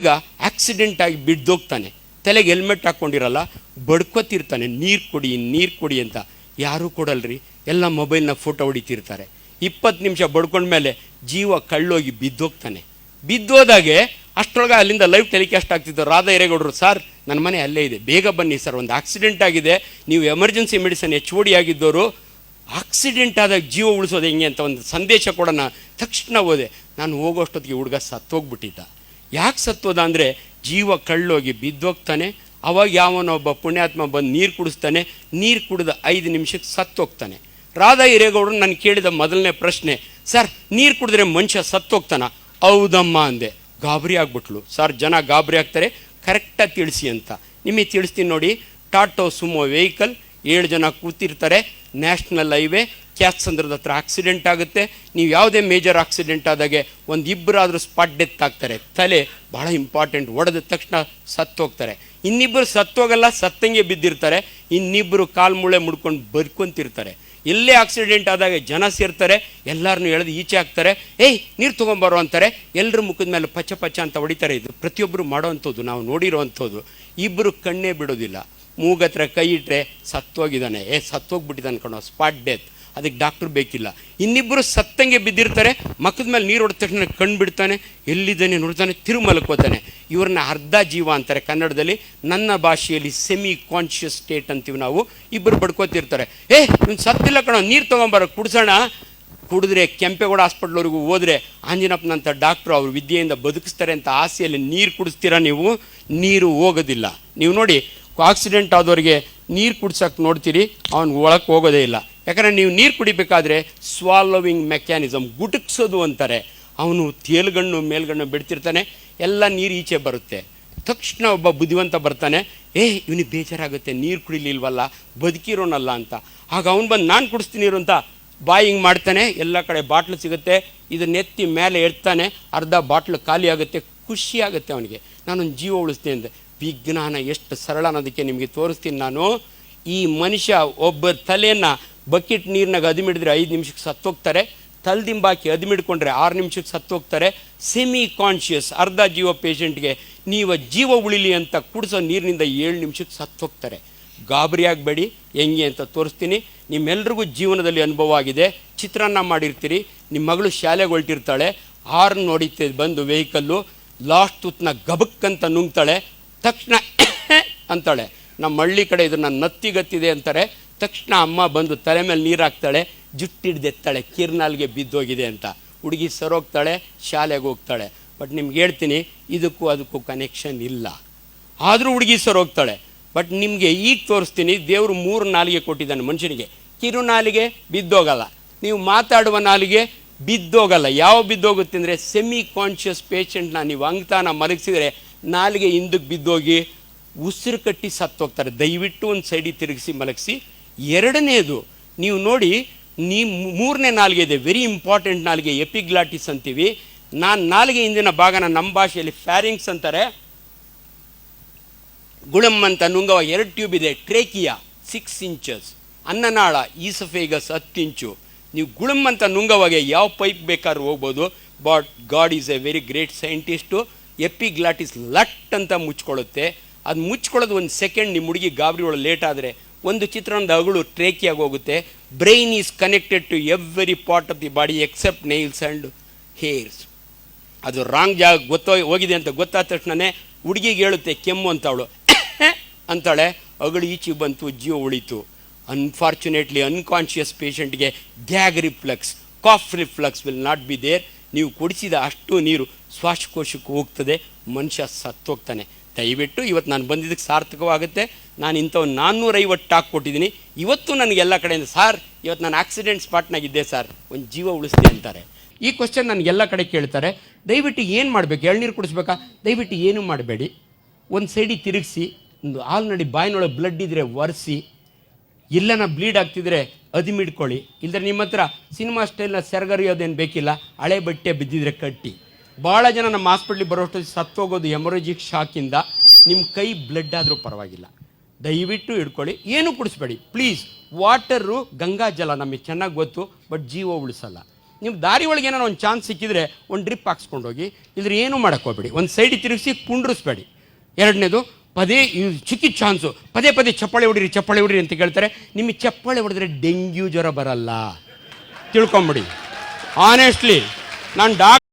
ಈಗ ಆಕ್ಸಿಡೆಂಟ್ ಆಗಿ ಬಿದ್ದೋಗ್ತಾನೆ, ತಲೆಗೆ ಹೆಲ್ಮೆಟ್ ಹಾಕ್ಕೊಂಡಿರಲ್ಲ, ಬಡ್ಕೋತಿರ್ತಾನೆ, ನೀರು ಕೊಡಿ ಅಂತ. ಯಾರೂ ಕೊಡಲ್ರಿ, ಎಲ್ಲ ಮೊಬೈಲ್ನ ಫೋಟೋ ಹೊಡಿತಿರ್ತಾರೆ. 20 ನಿಮಿಷ ಬಡ್ಕೊಂಡ್ಮೇಲೆ ಜೀವ ಕಳ್ಳೋಗಿ ಬಿದ್ದೋಗ್ತಾನೆ. ಬಿದ್ದೋದಾಗೆ ಅಷ್ಟರೊಳಗೆ ಅಲ್ಲಿಂದ ಲೈವ್ ಟೆಲಿಕಾಸ್ಟ್ ಆಗ್ತಿದ್ದು. ರಾಧಾ ಹಿರೇಗೌಡರು, ಸರ್ ನನ್ನ ಮನೆ ಅಲ್ಲೇ ಇದೆ, ಬೇಗ ಬನ್ನಿ ಸರ್, ಒಂದು ಆಕ್ಸಿಡೆಂಟ್ ಆಗಿದೆ, ನೀವು ಎಮರ್ಜೆನ್ಸಿ ಮೆಡಿಸನ್ HOD ಆಗಿದ್ದವರು, ಆಕ್ಸಿಡೆಂಟ್ ಆದಾಗ ಜೀವ ಉಳಿಸೋದು ಹೆಂಗೆ ಅಂತ ಒಂದು ಸಂದೇಶ ಕೊಡೋಣ. ತಕ್ಷಣ ಹೋದೆ. ನಾನು ಹೋಗೋಷ್ಟೊತ್ತಿಗೆ ಹುಡುಗ ಸತ್ತೋಗ್ಬಿಟ್ಟಿದ್ದ. ಯಾಕೆ ಸತ್ತೋದ ಅಂದರೆ ಜೀವ ಕಳ್ಳೋಗಿ ಬಿದ್ದೋಗ್ತಾನೆ. ಅವಾಗ ಯಾವನೊಬ್ಬ ಪುಣ್ಯಾತ್ಮ ಬಂದು ನೀರು ಕುಡಿಸ್ತಾನೆ. ನೀರು ಕುಡಿದ 5 ನಿಮಿಷಕ್ಕೆ ಸತ್ತೋಗ್ತಾನೆ. ರಾಧಾ ಹಿರೇಗೌಡರು ನಾನು ಕೇಳಿದ ಮೊದಲನೇ ಪ್ರಶ್ನೆ, ಸರ್ ನೀರು ಕುಡಿದ್ರೆ ಮನುಷ್ಯ ಸತ್ತೋಗ್ತಾನ? ಹೌದಮ್ಮ ಅಂದೆ. ಗಾಬರಿ ಆಗ್ಬಿಟ್ಲು. ಸರ್ ಜನ ಗಾಬರಿ ಆಗ್ತಾರೆ, ಕರೆಕ್ಟಾಗಿ ತಿಳಿಸಿ ಅಂತ. ನಿಮಗೆ ತಿಳಿಸ್ತೀನಿ ನೋಡಿ. ಟಾಟೋ ಸುಮೋ ವೆಹಿಕಲ್, 7 ಜನ ಕೂತಿರ್ತಾರೆ, ನ್ಯಾಷನಲ್ ಹೈವೇ, ಕ್ಯಾತ್ಸಂದ್ರದ ಹತ್ರ ಆಕ್ಸಿಡೆಂಟ್ ಆಗುತ್ತೆ. ನೀವು ಯಾವುದೇ ಮೇಜರ್ ಆಕ್ಸಿಡೆಂಟ್ ಆದಾಗೆ ಒಂದು ಇಬ್ಬರಾದರೂ ಸ್ಪಾಟ್ ಡೆತ್ ಆಗ್ತಾರೆ. ತಲೆ ಭಾಳ ಇಂಪಾರ್ಟೆಂಟ್, ಹೊಡೆದ ತಕ್ಷಣ ಸತ್ತೋಗ್ತಾರೆ. ಇನ್ನಿಬ್ಬರು ಸತ್ತೋಗಲ್ಲ, ಸತ್ತಂಗೆ ಬಿದ್ದಿರ್ತಾರೆ. ಇನ್ನಿಬ್ಬರು ಕಾಲು ಮೂಳೆ ಮುಡ್ಕೊಂಡು ಬದುಕೊಂತಿರ್ತಾರೆ. ಎಲ್ಲೇ ಆಕ್ಸಿಡೆಂಟ್ ಆದಾಗ ಜನ ಸೇರ್ತಾರೆ, ಎಲ್ಲರನ್ನೂ ಎಳೆದು ಈಚೆ ಹಾಕ್ತಾರೆ. ಏಯ್ ನೀರು ತೊಗೊಂಬರೋ ಅಂತಾರೆ. ಎಲ್ಲರ ಮುಖದ ಮೇಲೆ ಪಚ್ಚ ಅಂತ ಹೊಡಿತಾರೆ. ಇದು ಪ್ರತಿಯೊಬ್ಬರು ಮಾಡೋವಂಥದ್ದು, ನಾವು ನೋಡಿರೋ ಅಂಥದ್ದು. ಇಬ್ಬರು ಕಣ್ಣೇ ಬಿಡೋದಿಲ್ಲ. ಮೂಗತ್ರ ಕೈ ಇಟ್ಟರೆ ಸತ್ತೋಗಿದ್ದಾನೆ, ಸತ್ತೋಗ್ಬಿಟ್ಟಿದ್ದಾನೆ ಕಣೋ, ಸ್ಪಾಟ್ ಡೆತ್, ಅದಕ್ಕೆ ಡಾಕ್ಟ್ರ್ ಬೇಕಿಲ್ಲ. ಇನ್ನಿಬ್ಬರು ಸತ್ತಂಗೆ ಬಿದ್ದಿರ್ತಾರೆ. ಮಕ್ಕದ ಮೇಲೆ ನೀರು ಹೊಡೆದ ತಕ್ಷಣ ಕಣ್ಣು ಬಿಡ್ತಾನೆ, ಎಲ್ಲಿದ್ದಾನೆ ನೋಡ್ತಾನೆ, ತಿರುಮಲ್ಕೋತಾನೆ. ಇವ್ರನ್ನ ಅರ್ಧ ಜೀವ ಅಂತಾರೆ ಕನ್ನಡದಲ್ಲಿ. ನನ್ನ ಭಾಷೆಯಲ್ಲಿ ಸೆಮಿ ಕಾನ್ಷಿಯಸ್ ಸ್ಟೇಟ್ ಅಂತೀವಿ ನಾವು. ಇಬ್ಬರು ಬಡ್ಕೋತಿರ್ತಾರೆ. ಇವ್ನು ಸತ್ತಿಲ್ಲ ಕಣೋ, ನೀರು ತೊಗೊಂಬರೋ ಕುಡ್ಸೋಣ. ಕುಡಿದ್ರೆ ಕೆಂಪೇಗೌಡ ಹಾಸ್ಪಿಟ್ಲ್ವರೆಗೂ ಹೋದರೆ ಆಂಜನಪ್ಪನಂಥ ಡಾಕ್ಟ್ರು ಅವ್ರ ವಿದ್ಯೆಯಿಂದ ಬದುಕಿಸ್ತಾರೆ ಅಂತ ಆಸೆಯಲ್ಲಿ ನೀರು ಕುಡಿಸ್ತೀರಾ ನೀವು? ನೀರು ಹೋಗೋದಿಲ್ಲ. ನೀವು ನೋಡಿ, ಆಕ್ಸಿಡೆಂಟ್ ಆದವ್ರಿಗೆ ನೀರು ಕುಡ್ಸೋಕೆ ನೋಡ್ತೀರಿ, ಅವ್ನು ಒಳಕ್ಕೆ ಹೋಗೋದೇ ಇಲ್ಲ. ಯಾಕಂದರೆ ನೀವು ನೀರು ಕುಡಿಬೇಕಾದ್ರೆ ಸ್ವಾಲೋವಿಂಗ್ ಮೆಕ್ಯಾನಿಸಮ್, ಗುಟುಕ್ಸೋದು ಅಂತಾರೆ. ಅವನು ತೇಲ್ಗಣ್ಣು ಮೇಲ್ಗಣ್ಣು ಬಿಡ್ತಿರ್ತಾನೆ, ಎಲ್ಲ ನೀರು ಈಚೆ ಬರುತ್ತೆ. ತಕ್ಷಣ ಒಬ್ಬ ಬುದ್ಧಿವಂತ ಬರ್ತಾನೆ, ಇವನಿಗೆ ಬೇಜಾರಾಗುತ್ತೆ, ನೀರು ಕುಡಿಲಿಲ್ವಲ್ಲ, ಬದುಕಿರೋನಲ್ಲ ಅಂತ. ಆಗ ಅವ್ನು ಬಂದು ನಾನು ಕುಡಿಸ್ತೀನಿ ನೀರು ಅಂತ ಬಾಯಿ ಹಿಂಗೆ ಮಾಡ್ತಾನೆ. ಎಲ್ಲ ಕಡೆ ಬಾಟ್ಲು ಸಿಗುತ್ತೆ, ಇದನ್ನೆತ್ತಿ ಮೇಲೆ ಎಡ್ತಾನೆ, ಅರ್ಧ ಬಾಟ್ಲು ಖಾಲಿ ಆಗುತ್ತೆ. ಖುಷಿ ಆಗುತ್ತೆ ಅವನಿಗೆ, ನಾನೊಂದು ಜೀವ ಉಳಿಸ್ತೀನಿ ಅಂದೆ. ವಿಜ್ಞಾನ ಎಷ್ಟು ಸರಳ ಅನ್ನೋದಕ್ಕೆ ನಿಮಗೆ ತೋರಿಸ್ತೀನಿ ನಾನು. ಈ ಮನುಷ್ಯ ಒಬ್ಬ ತಲೆಯನ್ನು ಬಕೆಟ್ ನೀರಿನಾಗ ಅದಿಮಿಡಿದ್ರೆ 5 ನಿಮಿಷಕ್ಕೆ ಸತ್ತೋಗ್ತಾರೆ. ತಲೆದಿಂಬಾಕಿ ಅದಿಮಿಡ್ಕೊಂಡ್ರೆ 6 ನಿಮಿಷಕ್ಕೆ ಸತ್ತೋಗ್ತಾರೆ. ಸೆಮಿ ಕಾನ್ಷಿಯಸ್ ಅರ್ಧ ಜೀವ ಪೇಷಂಟ್ಗೆ ನೀವು ಜೀವ ಉಳಿಲಿ ಅಂತ ಕುಡಿಸೋ ನೀರಿನಿಂದ 7 ನಿಮಿಷಕ್ಕೆ ಸತ್ತೋಗ್ತಾರೆ. ಗಾಬರಿ ಆಗಬೇಡಿ, ಹೆಂಗೆ ಅಂತ ತೋರಿಸ್ತೀನಿ. ನಿಮ್ಮೆಲ್ರಿಗೂ ಜೀವನದಲ್ಲಿ ಅನುಭವ ಆಗಿದೆ. ಚಿತ್ರಾನ್ನ ಮಾಡಿರ್ತೀರಿ, ನಿಮ್ಮ ಮಗಳು ಶಾಲೆಗೆ ಹೊರಟಿರ್ತಾಳೆ, ಹಾರ್ನ್ ನೋಡಿತ್ತೆ ಬಂದು ವೆಹಿಕಲ್ಲು, ಲಾಸ್ಟ್ ತುತ್ತನ್ನ ಗಬಕ್ಕಂತ ನುಂಗ್ತಾಳೆ. ತಕ್ಷಣ ಅಂತಾಳೆ. ನಮ್ಮ ಹಳ್ಳಿ ಕಡೆ ಇದನ್ನು ನತ್ತಿಗತ್ತಿದೆ ಅಂತಾರೆ. ತಕ್ಷಣ ಅಮ್ಮ ಬಂದು ತಲೆ ಮೇಲೆ ನೀರು ಹಾಕ್ತಾಳೆ, ಜುಟ್ಟಿಡ್ದೆತ್ತಾಳೆ, ಕಿರ್ನಾಲ್ಗೆ ಬಿದ್ದೋಗಿದೆ ಅಂತ. ಹುಡುಗಿ ಸರೋಗ್ತಾಳೆ, ಶಾಲೆಗೆ ಹೋಗ್ತಾಳೆ. ಬಟ್ ನಿಮ್ಗೆ ಹೇಳ್ತೀನಿ, ಇದಕ್ಕೂ ಅದಕ್ಕೂ ಕನೆಕ್ಷನ್ ಇಲ್ಲ. ಆದರೂ ಹುಡುಗಿ ಸರೋಗ್ತಾಳೆ. ಬಟ್ ನಿಮಗೆ ಈಗ ತೋರಿಸ್ತೀನಿ, ದೇವರು 3 ನಾಲಿಗೆ ಕೊಟ್ಟಿದ್ದಾನೆ ಮನುಷ್ಯನಿಗೆ. ಕಿರುನಾಲಿಗೆ ಬಿದ್ದೋಗಲ್ಲ, ನೀವು ಮಾತಾಡುವ ನಾಲಿಗೆ ಬಿದ್ದೋಗಲ್ಲ. ಯಾವ ಬಿದ್ದೋಗುತ್ತೆ ಅಂದರೆ, ಸೆಮಿ ಕಾನ್ಷಿಯಸ್ ಪೇಷಂಟ್ನ ನೀವು ಅಂಗ್ತಾನ ಮಲಗಿಸಿದರೆ ನಾಲಿಗೆ ಹಿಂದಕ್ಕೆ ಬಿದ್ದೋಗಿ ಉಸಿರು ಕಟ್ಟಿ ಸತ್ತೋಗ್ತಾರೆ. ದಯವಿಟ್ಟು ಒಂದು ಸೈಡಿಗೆ ತಿರುಗಿಸಿ ಮಲಗಿಸಿ. ಎರಡನೇದು ನೀವು ನೋಡಿ, ಮೂರನೇ ನಾಲಿಗೆ ಇದೆ, ವೆರಿ ಇಂಪಾರ್ಟೆಂಟ್ ನಾಲಿಗೆ, ಎಪಿಗ್ಲಾಟಿಸ್ ಅಂತೀವಿ. ನಾಲಿಗೆ ಹಿಂದಿನ ಭಾಗನ ನಮ್ಮ ಭಾಷೆಯಲ್ಲಿ ಫ್ಯಾರಿಂಗ್ಸ್ ಅಂತಾರೆ. ಗುಳಮ್ ಅಂತ ನುಂಗವ 2 ಟ್ಯೂಬ್ ಇದೆ. ಟ್ರೇಕಿಯಾ 6 ಇಂಚಸ್, ಅನ್ನನಾಳ ಈಸಫೇಗಸ್ 10 ಇಂಚು. ನೀವು ಗುಳಮ್ ಅಂತ ನುಂಗವಾಗೆ ಯಾವ ಪೈಪ್ ಬೇಕಾದ್ರೂ ಹೋಗ್ಬೋದು. But God is a very great scientist. Epiglottis ಲಟ್ ಅಂತ ಮುಚ್ಕೊಳ್ಳುತ್ತೆ. ಅದು ಮುಚ್ಕೊಳ್ಳೋದು 1 ಸೆಕೆಂಡ್. ನಿಮ್ಮ ಹುಡುಗಿ ಗಾಬರಿ ಒಳಗೆ ಲೇಟ್ ಆದರೆ ಒಂದು ಚಿತ್ರಣದ ಅಗಳು ಟ್ರೇಕಿಯಾಗಿ ಹೋಗುತ್ತೆ. Brain is connected to every part of the body except nails and hairs. ಅದು ರಾಂಗ್ ಜಾಗ ಹೋಗಿದೆ ಅಂತ ಗೊತ್ತಾದ ತಕ್ಷಣವೇ ಹುಡುಗಿಗೆ ಹೇಳುತ್ತೆ ಕೆಮ್ಮು ಅಂತ. ಅವಳು ಅಂತಾಳೆ, ಅಗಳು ಈಚೆಗೆ ಬಂತು, ಜೀವ ಉಳಿತು. ಅನ್ಫಾರ್ಚುನೇಟ್ಲಿ ಅನ್ಕಾನ್ಷಿಯಸ್ ಪೇಷಂಟ್ಗೆ gag reflex, cough reflex will not be there. ನೀವು ಕುಡಿಸಿದ ಅಷ್ಟು ನೀರು ಶ್ವಾಸಕೋಶಕ್ಕೆ ಹೋಗ್ತದೆ, ಮನುಷ್ಯ ಸತ್ತೋಗ್ತಾನೆ. ದಯವಿಟ್ಟು ಇವತ್ತು ನಾನು ಬಂದಿದ್ದಕ್ಕೆ ಸಾರ್ಥಕವಾಗುತ್ತೆ. ನಾನು ಇಂಥವು 450 ಟಾಕ್ ಕೊಟ್ಟಿದ್ದೀನಿ. ಇವತ್ತು ನನಗೆಲ್ಲ ಕಡೆಯಿಂದ, ಸಾರ್ ಇವತ್ತು ನಾನು ಆಕ್ಸಿಡೆಂಟ್ ಸ್ಪಾಟ್ನಾಗಿದ್ದೆ ಸರ್, ಒಂದು ಜೀವ ಉಳಿಸ್ದೆ ಅಂತಾರೆ. ಈ ಕ್ವಶನ್ ನನಗೆಲ್ಲ ಕಡೆ ಕೇಳ್ತಾರೆ. ದಯವಿಟ್ಟು ಏನು ಮಾಡಬೇಕು? ಎಳ್ನೀರು ಕುಡಿಸ್ಬೇಕಾ? ದಯವಿಟ್ಟು ಏನೂ ಮಾಡಬೇಡಿ. ಒಂದು ಸೈಡಿಗೆ ತಿರುಗಿಸಿ, ಒಂದು ಆಲ್ರೆಡಿ ಬಾಯಿನೊಳಗೆ ಬ್ಲಡ್ ಇದ್ದರೆ ಒರೆಸಿ, ಇಲ್ಲನ ಬ್ಲೀಡ್ ಆಗ್ತಿದ್ರೆ ಅದಿಮಿಡ್ಕೊಳ್ಳಿ. ಇಲ್ಲದ್ರೆ ನಿಮ್ಮ ಹತ್ರ ಸಿನಿಮಾ ಸ್ಟೈಲ್ನ ಸೆರಗರಿಯೋದೇನು ಬೇಕಿಲ್ಲ, ಹಳೆ ಬಟ್ಟೆ ಬಿದ್ದಿದ್ರೆ ಕಟ್ಟಿ. ಭಾಳ ಜನ ನಮ್ಮ ಹಾಸ್ಪಿಟ್ಲಿಗೆ ಬರೋಷ್ಟು ಸತ್ತೋಗೋದು ಎಮರೋಜಿಕ್ ಶಾಕಿಂದ. ನಿಮ್ಮ ಕೈ ಬ್ಲಡ್ ಆದರೂ ಪರವಾಗಿಲ್ಲ, ದಯವಿಟ್ಟು ಹಿಡ್ಕೊಳ್ಳಿ. ಏನೂ ಕುಡಿಸ್ಬೇಡಿ ಪ್ಲೀಸ್. ವಾಟರು, ಗಂಗಾ ಜಲ ನಮಗೆ ಚೆನ್ನಾಗಿ ಗೊತ್ತು, ಬಟ್ ಜೀವ ಉಳಿಸಲ್ಲ. ನೀವು ದಾರಿ ಒಳಗೆ ಏನಾರು ಒಂದು ಚಾನ್ಸ್ ಸಿಕ್ಕಿದ್ರೆ ಒಂದು ಡ್ರಿಪ್ ಹಾಕ್ಸ್ಕೊಂಡು ಹೋಗಿ, ಇದ್ರ ಏನೂ ಮಾಡೋಕ್ಕೆ ಹೋಗ್ಬೇಡಿ, ಒಂದು ಸೈಡಿಗೆ ತಿರುಗಿಸಿ ಕುಂಡ್ರಿಸ್ಬೇಡಿ. ಎರಡನೇದು, ಪದೇ ಚಿಕ್ಕಿ ಚಾನ್ಸು ಪದೇ ಪದೇ ಚಪ್ಪಾಳೆ ಹೊಡಿರಿ ಅಂತ ಕೇಳ್ತಾರೆ. ನಿಮಗೆ ಚಪ್ಪಾಳೆ ಹೊಡೆದ್ರೆ ಡೆಂಗ್ಯೂ ಜ್ವರ ಬರಲ್ಲ, ತಿಳ್ಕೊಂಬಿಡಿ. ಆನೆಸ್ಟ್ಲಿ ನಾನು